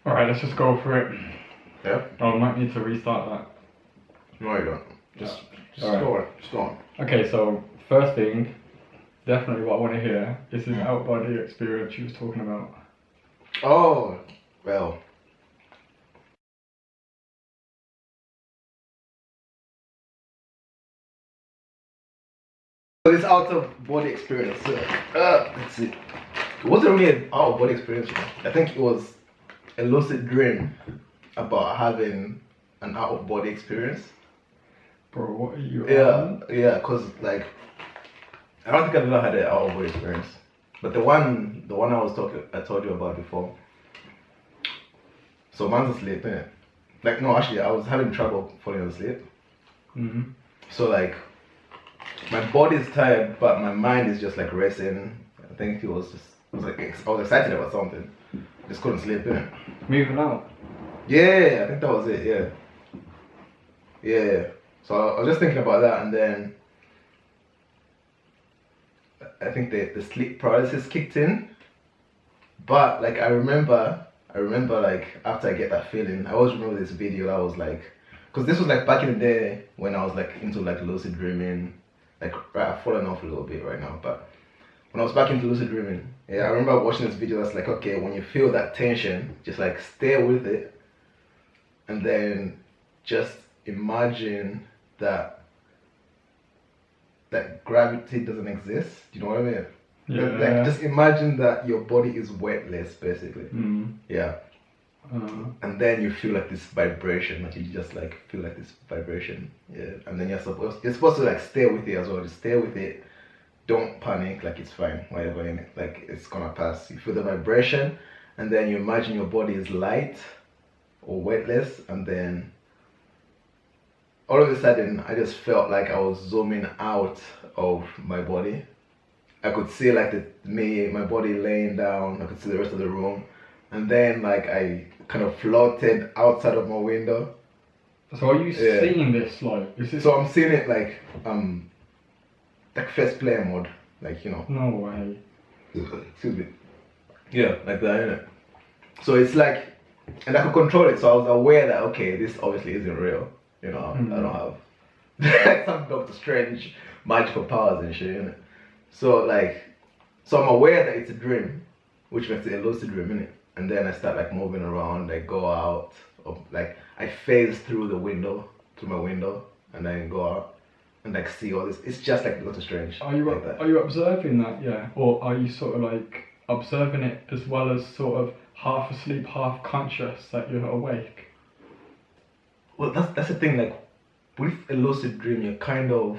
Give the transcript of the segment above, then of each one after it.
Alright, let's just go for it. Yeah? Oh, I might need to restart that. No, you don't. Just Alright. go on. Just go on. Okay, so first thing, definitely what I want to hear is this out body experience you was talking about. Oh, well. So this out of body experience, let's see. It wasn't really an out of body experience. You know? I think it was a lucid dream about having an out of body experience. Bro, what are you Yeah, yeah, cause like I don't think I've ever had an out of body experience. But the one I told you about before. So man's asleep, innit? Like no, actually I was having trouble falling asleep. Mm-hmm. So like my body is tired, but my mind is just like racing. I think I was excited about something. Just couldn't sleep, innit? Moving out. Yeah, I think that was it. Yeah. So I was just thinking about that, and then I think the sleep paralysis kicked in. But like I remember like after I get that feeling, I always remember this video that was like, cause this was like back in the day when I was like into like lucid dreaming. Like right, I've fallen off a little bit right now, but when I was back into lucid dreaming, yeah, I remember watching this video that's like, okay, when you feel that tension, just like stay with it, and then just imagine that gravity doesn't exist. Do you know what I mean? Yeah. Like just imagine that your body is weightless, basically. Mm. Yeah. And then you feel like this vibration, like you just like feel like this vibration, yeah. And then you're supposed to like stay with it as well. Just stay with it. Don't panic. Like it's fine. Whatever in it, like it's gonna pass. You feel the vibration, and then you imagine your body is light or weightless, and then all of a sudden, I just felt like I was zooming out of my body. I could see like my body laying down. I could see the rest of the room. And then like I kind of floated outside of my window. So are you seeing this like? Is this? So I'm seeing it like first player mode, like you know. No way. Excuse me. Yeah, like that, innit? So it's like, and I could control it. So I was aware that okay, this obviously isn't real. You know, I don't have some Doctor Strange magical powers and shit, innit? So like, so I'm aware that it's a dream, which makes it a lucid dream, innit? And then I start like moving around, like go out, or like I phase through my window, and then go out and like see all this. It's just like Doctor Strange. Are you observing that? Yeah, or are you sort of like observing it as well as sort of half asleep, half conscious that you're awake? Well, that's the thing. Like with a lucid dream, you're kind of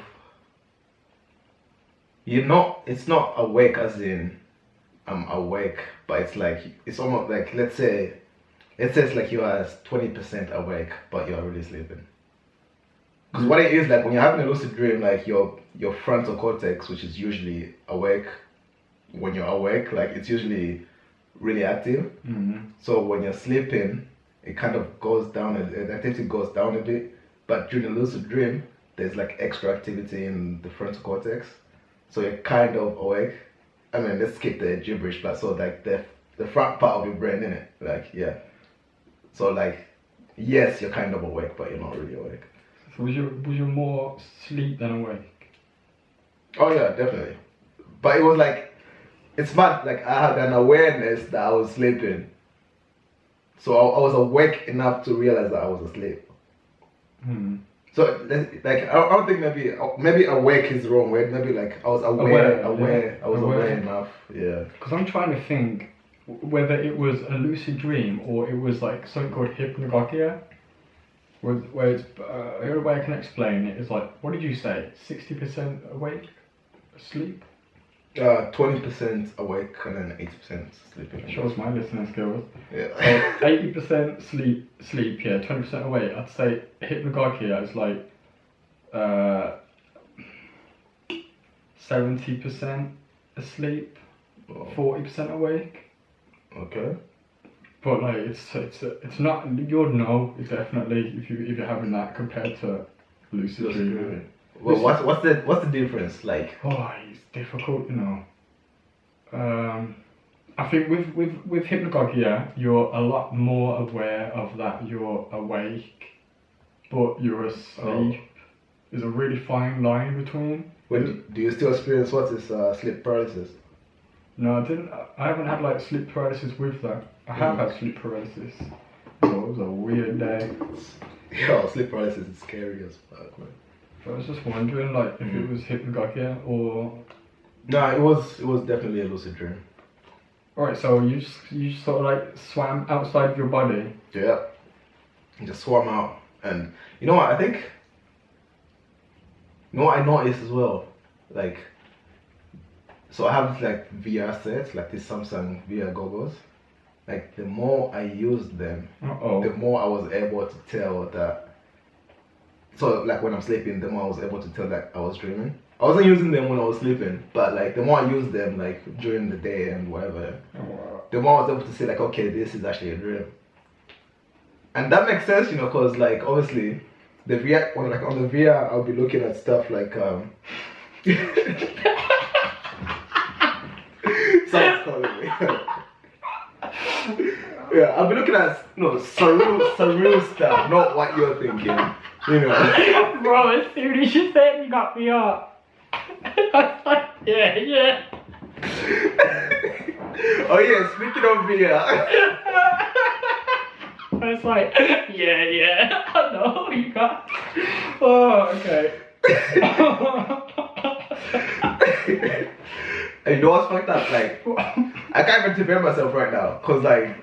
It's not awake as in I'm awake, but it's like it's almost like let's say it's like you are 20% awake, but you're really sleeping. Because what it is like when you're having a lucid dream, like your frontal cortex, which is usually awake, when you're awake, like it's usually really active. Mm-hmm. So when you're sleeping, it kind of goes down, the activity goes down a bit. But during a lucid dream, there's like extra activity in the frontal cortex. So you're kind of awake. I mean, let's skip the gibberish, but so like the front part of your brain, innit? Like, yeah. So like, yes, you're kind of awake, but you're not really awake. So was you more asleep than awake? Oh yeah, definitely. But it was like, it's mad, like I had an awareness that I was sleeping. So I was awake enough to realize that I was asleep. Hmm. So like I don't think maybe awake is the wrong word. Maybe like I was aware. I was aware enough. Yeah. Because I'm trying to think whether it was a lucid dream or it was like something called hypnagogia, where it's the only way I can explain it is like, what did you say? 60% awake, asleep. 20% awake and then 80% sleeping. Shows my listening skills. Yeah. 80% sleep, yeah, 20% awake. I'd say hypnagogia is like 70% asleep, 40% awake. Okay. But like it's not, you'd know definitely if you're having that compared to lucid dreaming. Well, what's the difference like? Oh, it's difficult, you know. I think with hypnagogia, you're a lot more aware of that you're awake, but you're asleep. There's a really fine line between. Do you still experience what is sleep paralysis? No, I didn't. I haven't had like sleep paralysis with that. I have had sleep paralysis. So it was a weird day. Yeah, sleep paralysis is scary as fuck, man. I was just wondering, like, if it was hypnagogia or. No, it was definitely a lucid dream. Alright, so you just sort of like swam outside of your body. Yeah. And just swam out, and you know what I think. You know what I noticed as well, like. So I have like VR sets, like these Samsung VR goggles. Like the more I used them, the more I was able to tell that. So like when I'm sleeping, the more I was able to tell that I was dreaming. I wasn't using them when I was sleeping, but like the more I used them like during the day and whatever, the more I was able to say like, okay, this is actually a dream. And that makes sense, you know, cause like obviously the VR on the VR I'll be looking at stuff like someone's calling me. Yeah, I'll be looking at surreal stuff, not what you're thinking. You know. Bro, as soon as you said you got me up. I was like, yeah. Oh yeah, speaking of VR. I was like, yeah. I know you got. Oh, okay. And you know what's fucked up? Like, I can't even defend myself right now, cause like,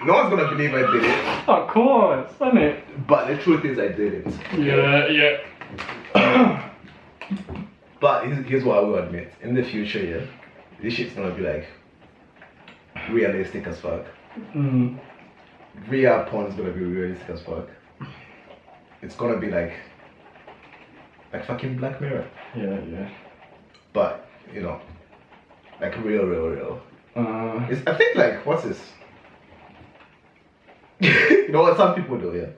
no one's gonna believe I did it. Of course, isn't it? But the truth is, I didn't. Yeah. But here's what I will admit: in the future, yeah, this shit's gonna be like realistic as fuck. VR porn is gonna be realistic as fuck. It's gonna be like fucking Black Mirror. Yeah. But you know, like real. I think like what's this? You know what some people do, yeah.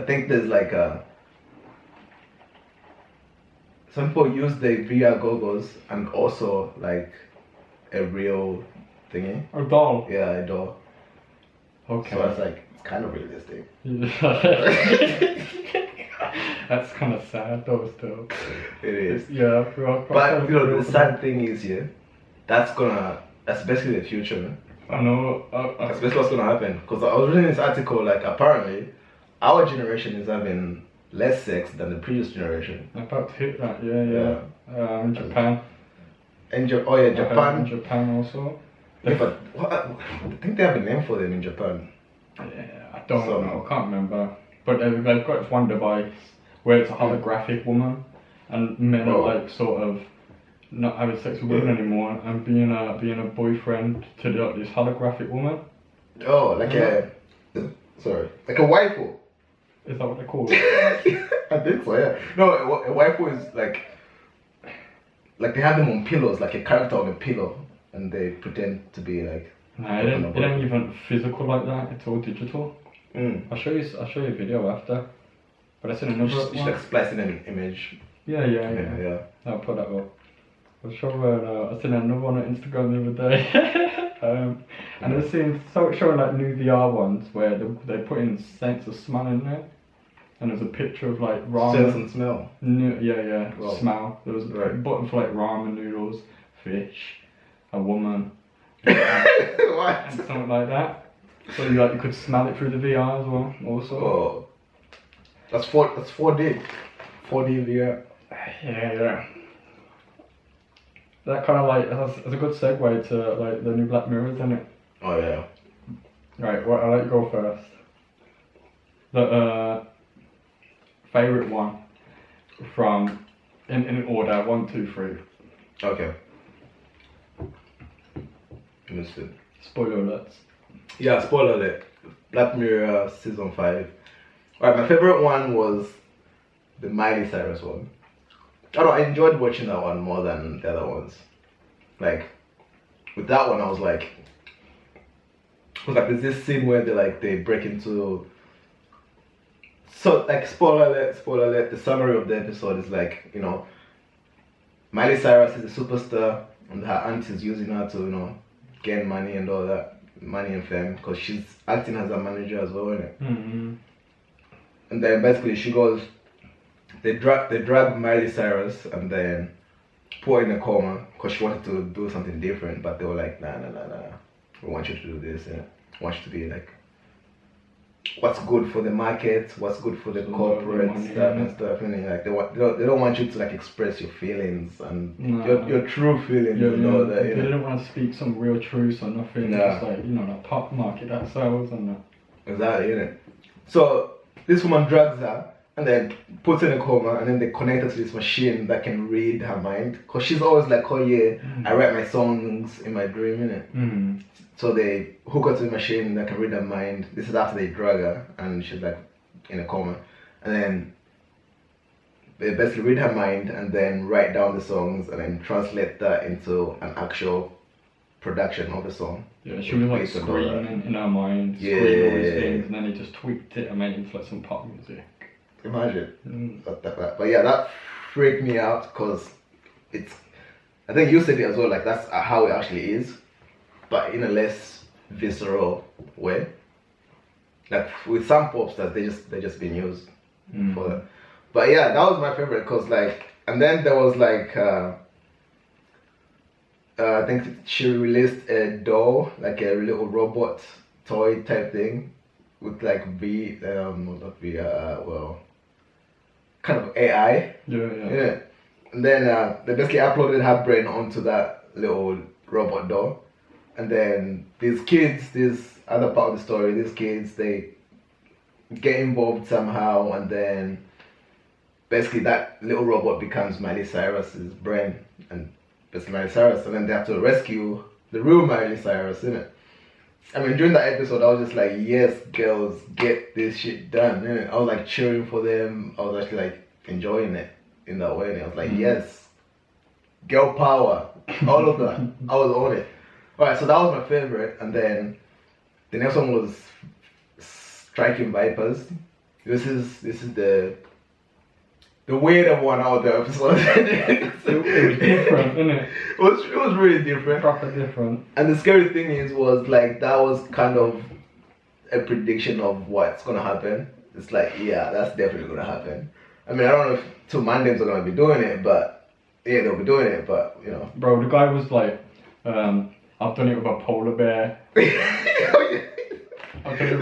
I think there's like some people use the VR goggles and also like a real thingy. A doll. Yeah, a doll. Okay. So it's like it's kind of realistic. That's kind of sad though still. It is. But you know the sad thing is, yeah, that's basically the future, man. I know. That's basically what's gonna happen. Because I was reading this article, like apparently, our generation is having less sex than the previous generation. I'm about to hit that, yeah. In Japan. Japan. In Japan also. Yeah, but I think they have a name for them in Japan. Yeah, I don't know. I can't remember. But they've got this one device where it's a holographic woman, and men are like sort of not having sex with women anymore and being a boyfriend to this holographic woman. Oh, like like a waifu. Is that what they're called? I think so, yeah. No, a waifu is like they have them on pillows, like a character on a pillow, and they pretend to be like. Nah, it ain't even physical like that. It's all digital. I'll show you a video after. But I seen another one. You should like splice in an image. Yeah. I'll put that up. I'll show I seen another one on Instagram the other day. And I've seen showing like new VR ones where they put in sense of smell in there. And there's a picture of like ramen. Sense and smell? Yeah. Wow. Smell. There was a button for like ramen noodles, fish, a woman. What? And something like that. So you could smell it through the VR as well, also. Oh, that's 4D. 4D VR. Yeah. That kind of like that's a good segue to like the new Black Mirror, isn't it? Oh yeah. Right. Well, I'll let you go first. The favorite one from in order 1, 2, 3. Okay. Understood. Spoiler alerts. Yeah, spoiler alert. Black Mirror season 5. Alright, my favorite one was the Miley Cyrus one. I don't know, I enjoyed watching that one more than the other ones. Like, with that one I was like, there's this scene where they break into. So like spoiler alert, the summary of the episode is like, you know, Miley Cyrus is a superstar and her aunt is using her to, you know, gain money and all that, money and fame, because she's acting as a manager as well, innit? Mm-hmm. And then basically she goes, they drag Miley Cyrus and then put her in a coma because she wanted to do something different, but they were like, nah, we want you to do this, yeah. We want you to be like, what's good for the market, what's good for the corporate stuff and stuff, and like they don't want you to like express your feelings and your true feelings and all that. They don't want to speak some real truths or nothing. Just like, you know, that pop market that sells and that. Exactly, innit? So this woman drugs her and then puts her in a coma, and then they connect her to this machine that can read her mind, because she's always like, oh yeah, I write my songs in my dream, innit? So they hook her to the machine that can read her mind. This is after they drug her and she's like in a coma, and then they basically read her mind and then write down the songs and then translate that into an actual production of the song. Yeah, she was like screaming in her mind, screaming all these things, and then he just tweaked it and made it into like some pop music. Imagine. But yeah, that freaked me out because it's, I think you said it as well, like that's how it actually is, but in a less visceral way. Like with some pops that they just been used for that. But yeah, that was my favorite because like, and then there was like, I think she released a doll, like a little robot toy type thing with like kind of AI. Yeah. And then they basically uploaded her brain onto that little robot doll. And then these kids, this other part of the story, these kids, they get involved somehow, and then basically that little robot becomes Miley Cyrus's brain, and basically Miley Cyrus, and then they have to rescue the real Miley Cyrus, innit? I mean, during that episode, I was just like, yes, girls, get this shit done, innit? I was like cheering for them. I was actually like enjoying it in that way, and I was like, yes, girl power, all of that. I was on it. Alright, so that was my favorite, and then the next one was Striking Vipers. This is the weirder one out of the episode. It was different, isn't it? It was really different. Proper different. And the scary thing was like that was kind of a prediction of what's gonna happen. It's like, yeah, that's definitely gonna happen. I mean, I don't know if two Mandames are gonna be doing it, but yeah, they'll be doing it, but you know. Bro, the guy was like, I've done it with a polar bear. I've done it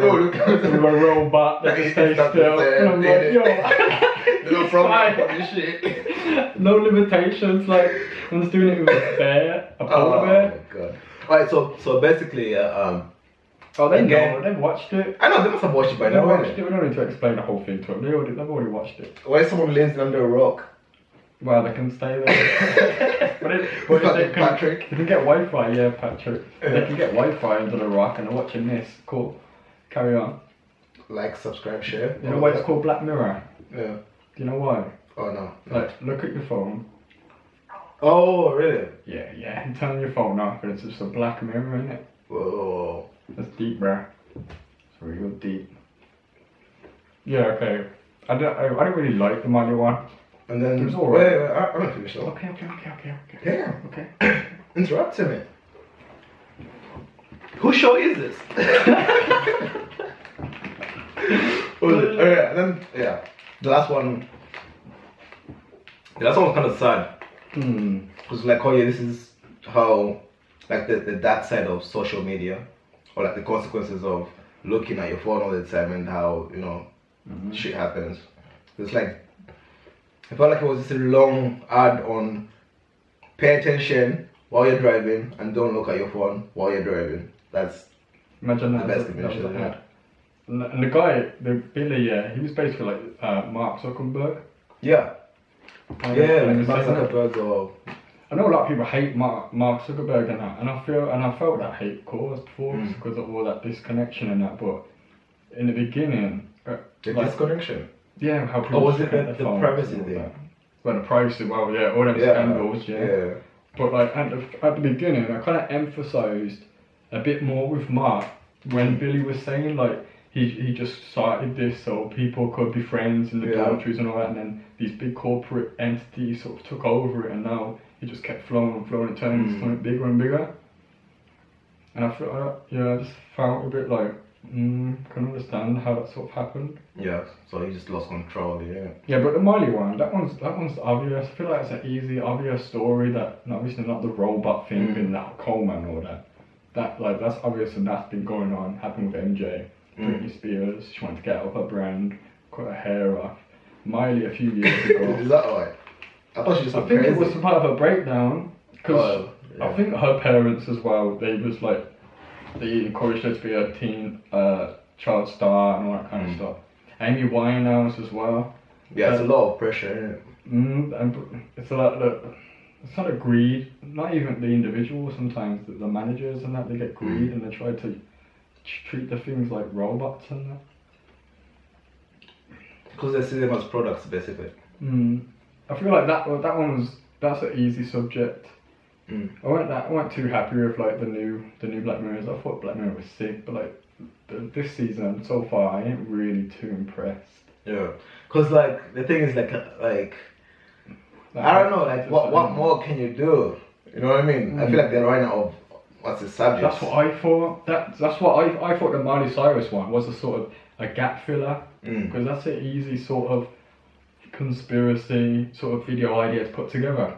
with a robot that just stays still. And I'm like, yo, no problem for this shit. No limitations, like, I'm just doing it with a bear, a polar bear. Oh my god. Alright, so basically, oh, they know, they've watched it. I know, they must have watched it by now. We don't need to explain the whole thing to them. They've already watched it. Why is someone lives under a rock? Well, they can stay there. They can get Wi-Fi, yeah, Patrick. They can get Wi-Fi under the rock and they're watching this. Cool. Carry on. Like, subscribe, share. You know why it's called Black Mirror? Yeah. Do you know why? Oh, no. Like, look at your phone. Oh, really? Yeah. And turn your phone off and it's just a black mirror, isn't it? Whoa. That's deep, bruh. It's real deep. Yeah, okay. I don't really like the Miley one. And then it was alright. Wait, I'm not finished though. Okay. Damn. Okay. Interrupting me. Whose show is this? Alright, and then the last one was kind of sad. It was like, oh yeah, this is how, like the dark side of social media, or like the consequences of looking at your phone all the time and how, you know, shit happens. It's like, I felt like it was just a long ad on pay attention while you're driving and don't look at your phone while you're driving. That's imagine the best combination. Yeah. And the guy, the Billy, he was basically like Mark Zuckerberg. Yeah. Like Mark Zuckerberg or... I know a lot of people hate Mark Zuckerberg and that, and I felt that hate caused before because of all that disconnection and that, but in the beginning... the disconnection? Yeah, how people was it the privacy thing? Well, the privacy, all them scandals, yeah. But like at the beginning, I kind of emphasised a bit more with Mark when Billy was saying like he just started this so people could be friends in the dormitories and all that, and then these big corporate entities sort of took over it, and now it just kept flowing and turning into something bigger and bigger. And I just felt a bit like, can understand how that sort of happened. Yeah, so he just lost control, yeah. Yeah, but the Miley one, that one's obvious. I feel like it's an easy, obvious story that, obviously not the robot thing in that Coleman or that. That's obvious and that's been going on, happened with MJ. Britney Spears, she wanted to get out of her brand, cut her hair off. Miley a few years ago. Is that right? I thought she just I think it was part of her breakdown, because I think her parents as well, they encouraged her to be a teen child star and all that kind of stuff. Amy Winehouse as well. Yeah, it's a lot of pressure, isn't it? And it's a lot of, it's not a greed, not even the individual, sometimes the managers and that, they get greed and they try to treat the things like robots and that. Because they see them as products, basically. I feel like that's an easy subject. I weren't too happy with like the new Black Mirrors. I thought Black Mirror was sick, but like this season so far, I ain't really too impressed. Yeah, cause like the thing is like I don't know, like what more can you do? You know what I mean? I feel like they're running out of what's the subject. That's what I thought. That's what I thought. The Miley Cyrus one was a sort of a gap filler, because that's an easy sort of conspiracy sort of video idea to put together.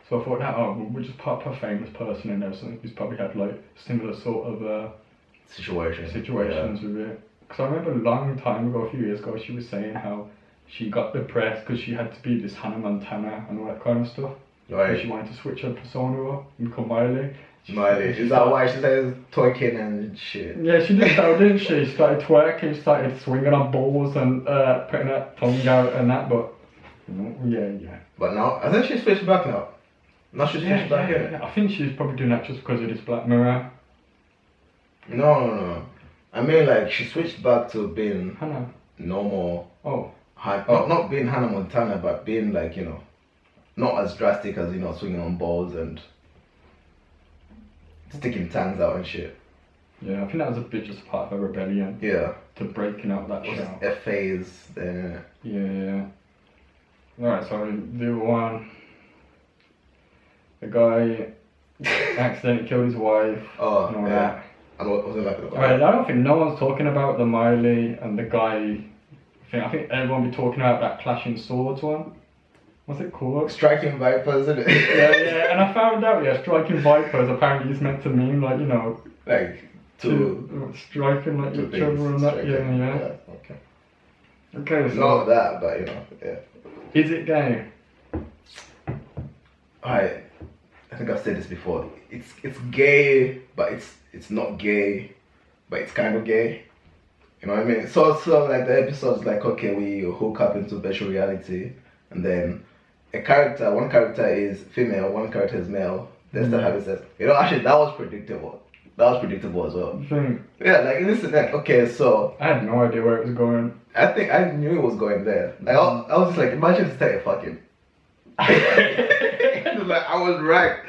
So I thought that we'll just put a famous person in there, so who's probably had like similar sort of situations with it. Because I remember a long time ago, a few years ago, she was saying how she got depressed because she had to be this Hannah Montana and all that kind of stuff. Right. And she wanted to switch her persona up and become Miley. Is that why she started twerking and shit? Yeah, she did that, didn't she? She started twerking, she started swinging on balls and putting her tongue out and that, but yeah. But now, I think she's switched back now. Now she's switched back in. I think she's probably doing that just because of this Black Mirror. No. I mean, like, she switched back to being Hannah. normal. Oh. Not being Hannah Montana, but being like, you know, not as drastic as, you know, swinging on balls and sticking tongues out and shit. Yeah, I think that was a bit just part of a rebellion. Yeah. To breaking out that It show. was a phase then. Yeah. Alright, so the other one. The guy accidentally killed his wife. Oh, and all yeah. that. And what was it like? Alright, I don't think no one's talking about the Miley and the guy. I think everyone will be talking about that clashing swords one. What's it called? Striking Vipers, isn't it? yeah, and I found out, striking vipers apparently is meant to mean like, you know, like two striking like each other and that. Yeah. Okay, so not that, but you know, yeah. Is it gay? I think I've said this before. It's gay, but it's not gay, but it's kind of gay. You know what I mean? So like the episode's like, okay, we hook up into virtual reality, and then one character is female, one character is male. They start having sex. You know, actually that was predictable. That was predictable as well. Yeah, like listen, like okay, so I had no idea where it was going. I think I knew it was going there. Like I was just like, imagine started fucking. Like I was right.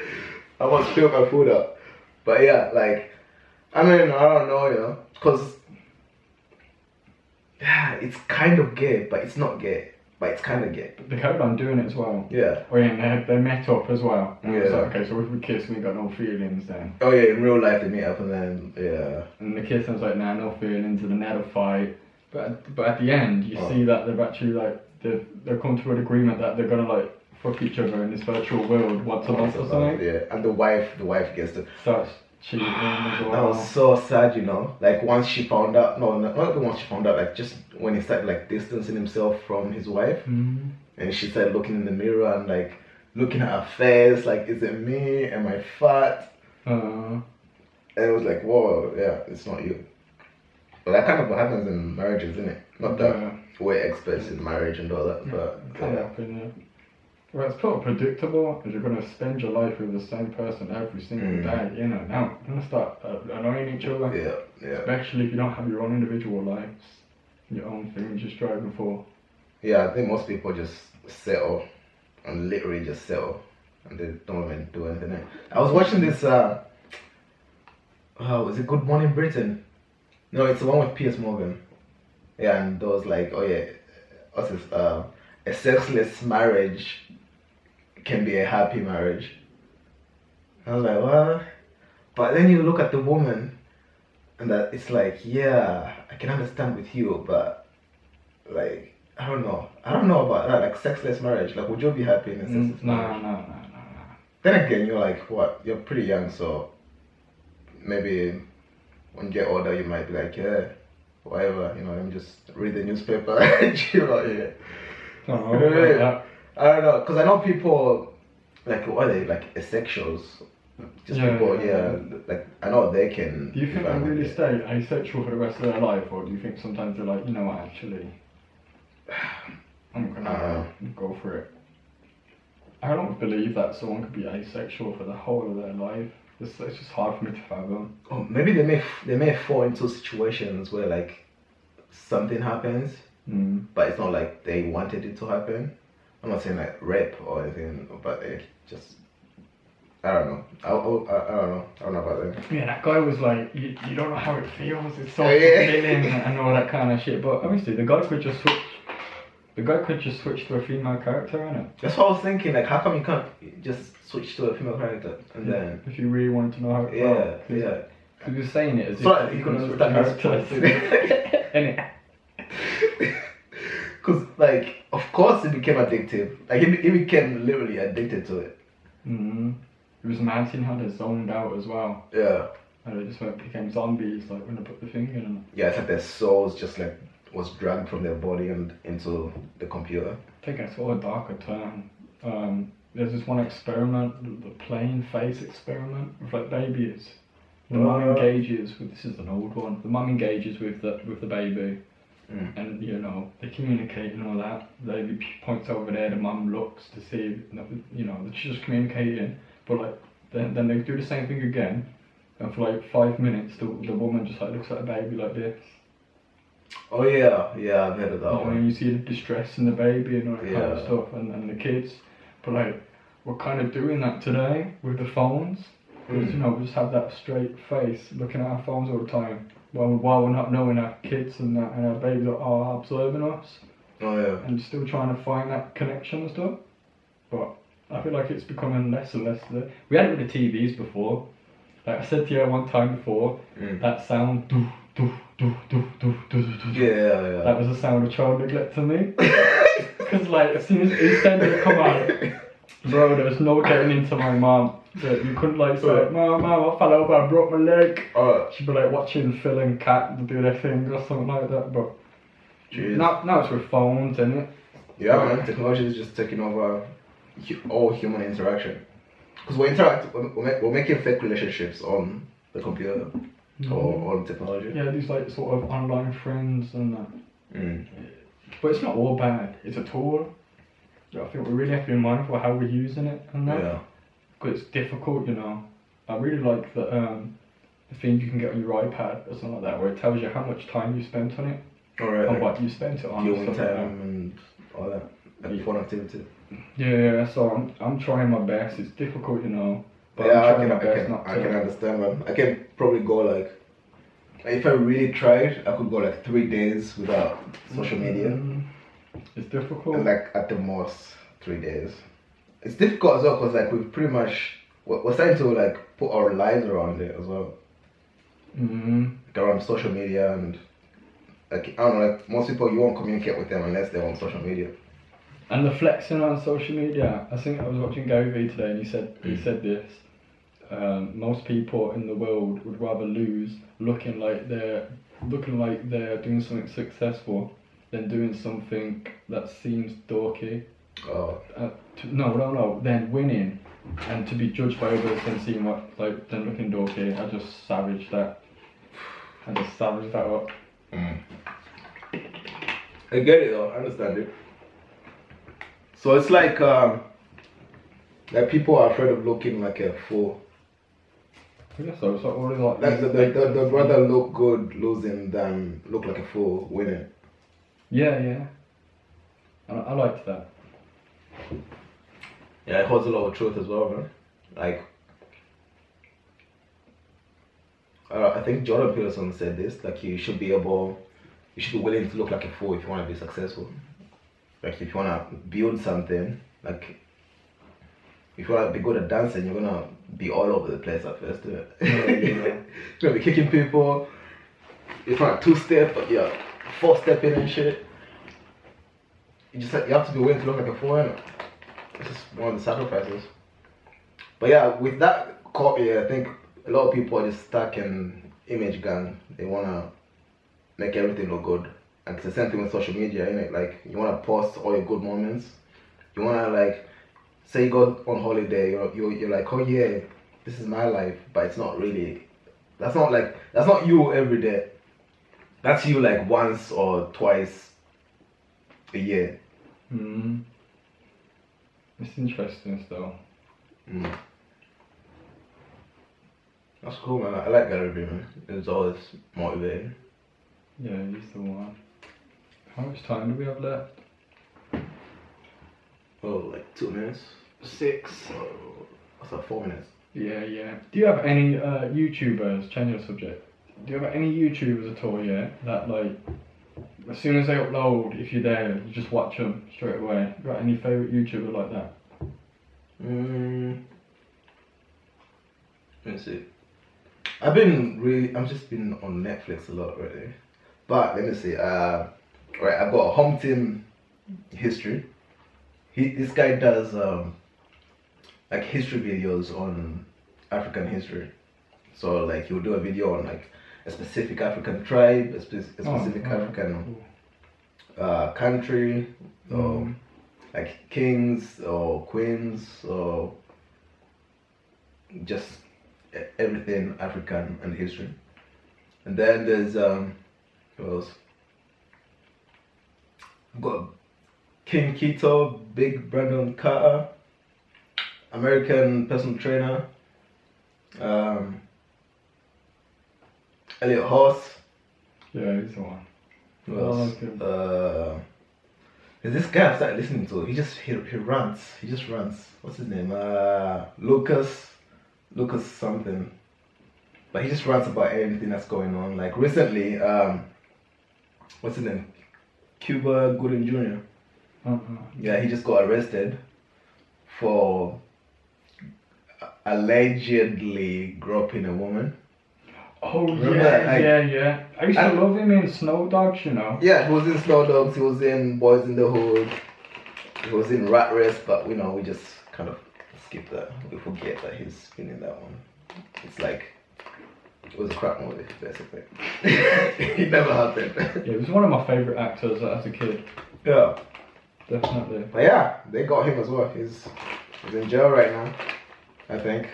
I was filling my food up. But yeah, like I mean, I don't know, you know, because yeah, it's kind of gay, but it's not gay. But it's kind of gay. They carried on doing it as well. Yeah. Oh yeah, and they met up as well. And Yeah. it was like, okay, so if we kiss, we got no feelings then. Oh yeah, in real life they meet up and then yeah. And the kissing was like, nah, no feelings, and then they had a fight. But at the end, you see that they've actually like they've come to an agreement that they're gonna like fuck each other in this virtual world once a month or something. Yeah, and the wife gets to. Starts cheating as well. That was so sad, you know. Like once she found out, no, not even once she found out. Like just when he started like distancing himself from his wife, and she started looking in the mirror and like looking at her face, like, is it me? Am I fat? And it was like, whoa, yeah, it's not you. But that kind of what happens in marriages, isn't it? Not that we're experts in marriage and all that, but can happen, yeah. Well, it's sort of predictable because you're going to spend your life with the same person every single day, you know. Now, you're going to start annoying each other. Yeah. Especially if you don't have your own individual lives, your own things you're striving for. Yeah, I think most people just settle and literally just settle and they don't even do anything. I was watching this, was it Good Morning Britain? No, it's the one with Piers Morgan. Yeah, and there was like, oh yeah, what's this? A sexless marriage can be a happy marriage. I was like, what? But then you look at the woman, and that it's like, yeah, I can understand with you, but like, I don't know about that. Like sexless marriage. Like, would you be happy in a sexless marriage? No. Then again, you're like, what? You're pretty young, so maybe when you get older, you might be like, yeah, whatever. You know, let me just read the newspaper and chill out here. I don't know about that. I don't know, because I know people, like, what are they, like, asexuals? Just people, like, I know they can... Do you think they really stay asexual for the rest of their life, or do you think sometimes they're like, you know what, actually, I'm gonna go for it? I don't believe that someone could be asexual for the whole of their life. It's just hard for me to fathom. Oh, maybe they may fall into situations where, like, something happens, but it's not like they wanted it to happen. I'm not saying like rape or anything, but it just, I don't know. I don't know about them. Yeah, that guy was like, you don't know how it feels. It's so fulfilling and all that kind of shit. But obviously, the guy could just switch to a female character, innit? That's what I was thinking. Like, how come you can't just switch to a female character and then? If you really wanted to know how it felt. Yeah. Because you're saying it as So if you you couldn't switch understand characters. Innit? Because, like, of course it became addictive. Like, he became literally addicted to it. It was mad seeing how they zoned out as well. Yeah. And they just became zombies, like when they put the thing in. Yeah, it's like their souls just like was dragged from their body and into the computer. Taking a sort of darker turn. There's this one experiment, the plain face experiment with like babies. The mum engages with, this is an old one. The mum engages with the baby. And you know, they communicate and all that. The baby points over there, the mum looks to see, you know, that she's just communicating. But like, then they do the same thing again, and for like 5 minutes, the woman just like looks at the baby like this. Oh yeah, I've heard of that one. And you see the distress in the baby and all that kind of stuff, and the kids. But like, we're kind of doing that today with the phones. Because, you know, we just have that straight face looking at our phones all the time. While we're not knowing our kids and our babies are observing us. Oh yeah. And still trying to find that connection and stuff. But I feel like it's becoming less and less. We had it with the TVs before. Like I said to you one time before, that sound, doo, doo, doo, doo, doo, doo, doo, doo. Yeah. That was the sound of child neglect to me. Because like, as soon as EastEnders come out, bro, there was no getting into my mum. You couldn't like say, Mum, I fell over, I broke my leg. She'd be like watching Phil and Kat do their thing or something like that. But now it's with phones, isn't it? Yeah, man. Technology is just taking over all human interaction. Because we're making fake relationships on the computer or on technology. Yeah, these like sort of online friends and that. But it's not all bad. It's a tool. I think we really have to be mindful of how we're using it and that. Yeah. Because it's difficult, you know. I really like the thing you can get on your iPad or something like that, where it tells you how much time you spent on it. Alright. And what you spent it on. Viewing time and all that. Like phone activity. Yeah, so I'm trying my best. It's difficult, you know. But Yeah, I'm trying my best not to. I can understand, man. I can probably go like, if I really tried, I could go like 3 days without social media. It's difficult. And like at the most 3 days. It's difficult as well because like we've pretty much, we're starting to like put our lives around it as well. Like around social media and like, I don't know, like most people you won't communicate with them unless they're on social media. And the flexing on social media, I think I was watching Gary Vee today and he said this, most people in the world would rather lose looking like they're doing something successful than doing something that seems dorky. No, then winning and to be judged by others and seeing what, like, then looking dorky. I just savaged that up. I get it though, I understand it. So it's like people are afraid of looking like a fool. I guess so. It's like already like they'd rather look good losing than look like a fool winning. Yeah. I liked that. Yeah, it holds a lot of truth as well, man. Like, I think Jordan Peterson said this, like you should be willing to look like a fool if you want to be successful. Like if you want to build something, like if you want to be good at dancing, you're gonna be all over the place at first, do it. Yeah. You're gonna be kicking people. If not 2-step, but yeah, 4-stepping and shit. You have to be willing to look like a fool, innit? It's just one of the sacrifices. But yeah, with that copy, I think a lot of people are just stuck in image gang. They wanna make everything look good. And it's the same thing with social media, innit? Like, you wanna post all your good moments. You wanna, like, say you go on holiday, you're like, oh yeah, this is my life, but it's not really. That's not you every day. That's you like once or twice a year. It's interesting still. That's cool, man. I like Gary Vee, man. It's always motivating. Yeah, he's the one. How much time do we have left? Oh, like 2 minutes. 6. Oh, what's that, 4 minutes? Yeah. Do you have any YouTubers, change the subject, do you have any YouTubers at all, that like, as soon as they upload, if you're there, you just watch them straight away? You got any favourite YouTuber like that? Let me see. I've just been on Netflix a lot really. But let me see, right, I've got a Home Team History. This guy does like history videos on African history. So like he'll do a video on like a specific African tribe, a specific African country, or like kings or queens or just everything African and history. And then there's who else? I've got King Keto, Big Brandon Carter, American personal trainer, Elliot Horse. Yeah, he's the one. Who else? There's this guy I started listening to. He runs. He just runs. What's his name? Lucas something. But he just runs about everything that's going on. Like recently, what's his name? Cuba Gooding Jr. Yeah, he just got arrested for allegedly groping a woman. Oh, remember, yeah. I used to love him in Snow Dogs, you know. Yeah, he was in Snow Dogs, he was in Boys in the Hood, he was in Rat Race, but we just kind of skip that. We forget that he's been in that one. It's like, it was a crap movie, basically. It never happened. Yeah, he was one of my favourite actors as a kid. Yeah. Definitely. But yeah, they got him as well. He's in jail right now, I think.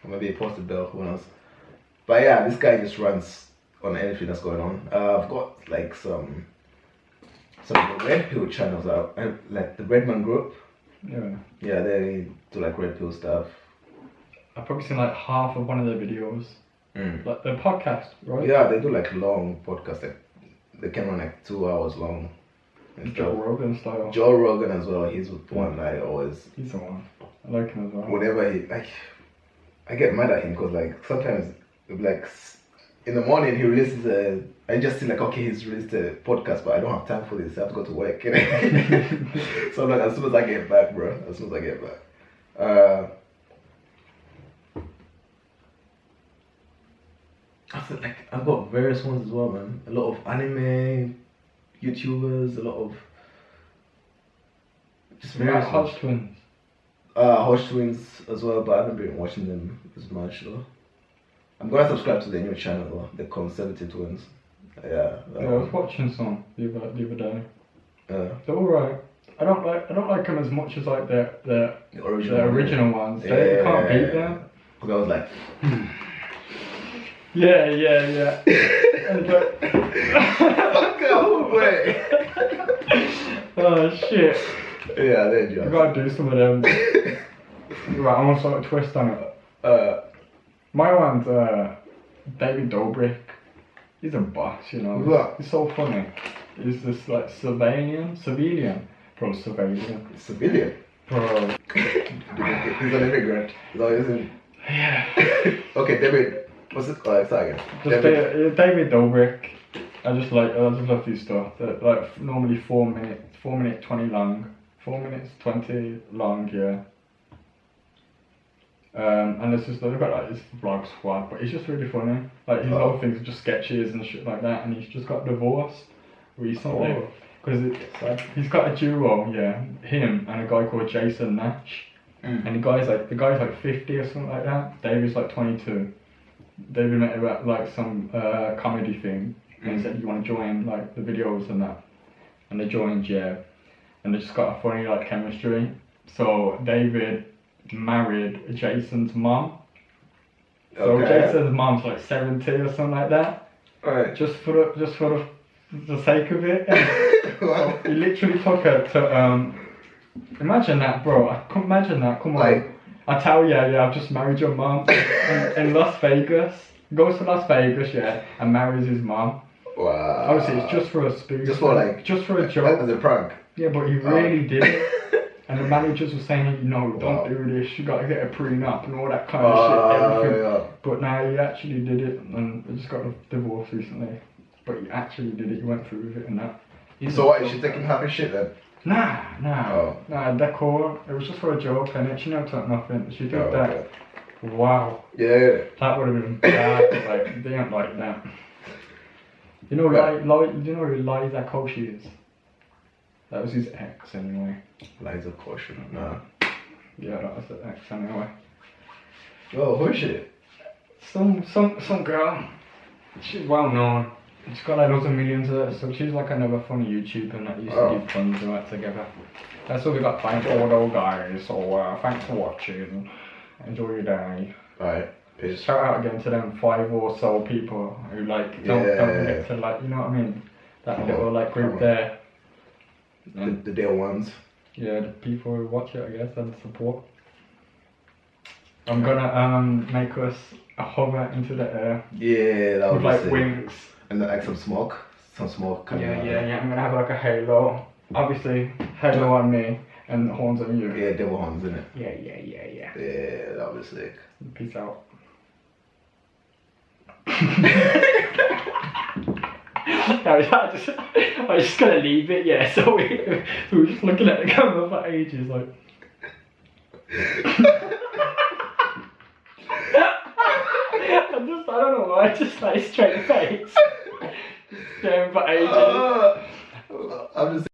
Or maybe he posted bail, who knows. But yeah, this guy just runs on anything that's going on. I've got like some of the Red Pill channels out, like the Redman Group. Yeah. Yeah, they do like Red Pill stuff. I've probably seen like half of one of their videos. Like their podcast, right? Yeah, they do like long podcasts. Like, they can run like 2 hours long. Joe Rogan style. Joe Rogan as well. He's the one I always. He's the one. I like him as well. Whenever I get mad at him because like sometimes like in the morning he releases I just see like, okay, he's released a podcast, but I don't have time for this. I have to go to work. So I'm like, as soon as I get back, bro. As soon as I get back. I feel like I've got various ones as well, man. A lot of anime YouTubers, a lot of just various Hodge Twins. Hodge Twins as well, but I haven't been watching them as much though. I'm gonna subscribe to their new channel though, the Conservative Twins. Yeah. I was watching some the other day. They're alright. I don't like them as much as like the original ones. Yeah, You can't beat them. Because I was like, Yeah. And like, wait. Oh shit. Yeah, they're just. You gotta do some of them. Right, I'm gonna sort of twist on it. My one's David Dobrik. He's a boss, you know. What? He's so funny. He's this like civilian. Bro, civilian. Civilian? Bro. He's an immigrant. Yeah. Okay, David. What's it? Start again. David Dobrik. I just love his stuff. They're like normally 4 minutes 20 long. 4 minutes 20 long, yeah. And it's just they've got like this vlog squad, but it's just really funny. Like his whole things are just sketches and shit like that, and he's just got divorced recently because he's got a duo, him and a guy called Jason Nash, and the guy's like 50 or something like that. David's like 22. David met about like some comedy thing, and he said, "You want to join like the videos and that?" And they joined, and they just got a funny like chemistry. So David married Jason's mom. So Jason's mom's like 70 or something like that. Alright. Just for the sake of it. So he literally took her to imagine that, bro. I couldn't imagine that. Come on. I tell you, I've just married your mom in Las Vegas. Goes to Las Vegas, and marries his mom. Wow. Obviously, it's just for a spoof. Just for a joke. As a prank. Yeah, but he really did it. And the managers were saying, don't do this, you gotta get a prenup and all that kind of shit, everything. Yeah. But now he actually did it, and he just got a divorce recently. But he actually did it, he went through with it and that. So what, is she taking half his shit then? Nah, decor, it was just for a joke, and she never took nothing. She did that. Okay. Wow. Yeah. That would have been bad, like, they don't like that. You know who Liza Koshy is? That was his ex anyway. Liza Koshy, nah. Yeah, that was the ex anyway. Oh, who is she? Some girl. She's well known. She's got like loads of millions of it, so she's like another funny YouTuber that used to do puns and that together. That's all we got time for though, guys. So thanks for watching. Enjoy your day. Alright, peace. Shout out again to them 5 or so people who like don't get to like, you know what I mean? That little like group there. The dear ones. Yeah, the people who watch it, I guess, and support. I'm gonna make us a hover into the air. Yeah, that would with be like sick. wings. And then like some smoke. Yeah. I'm gonna have like a halo. Obviously, halo on me and horns on you. Yeah, devil horns in it. Yeah. Yeah, that would be sick. Peace out. No, I'm just gonna leave it, so we were just looking at the camera for ages, like. I don't know why, I just like straight face. Just staring for ages. I'm just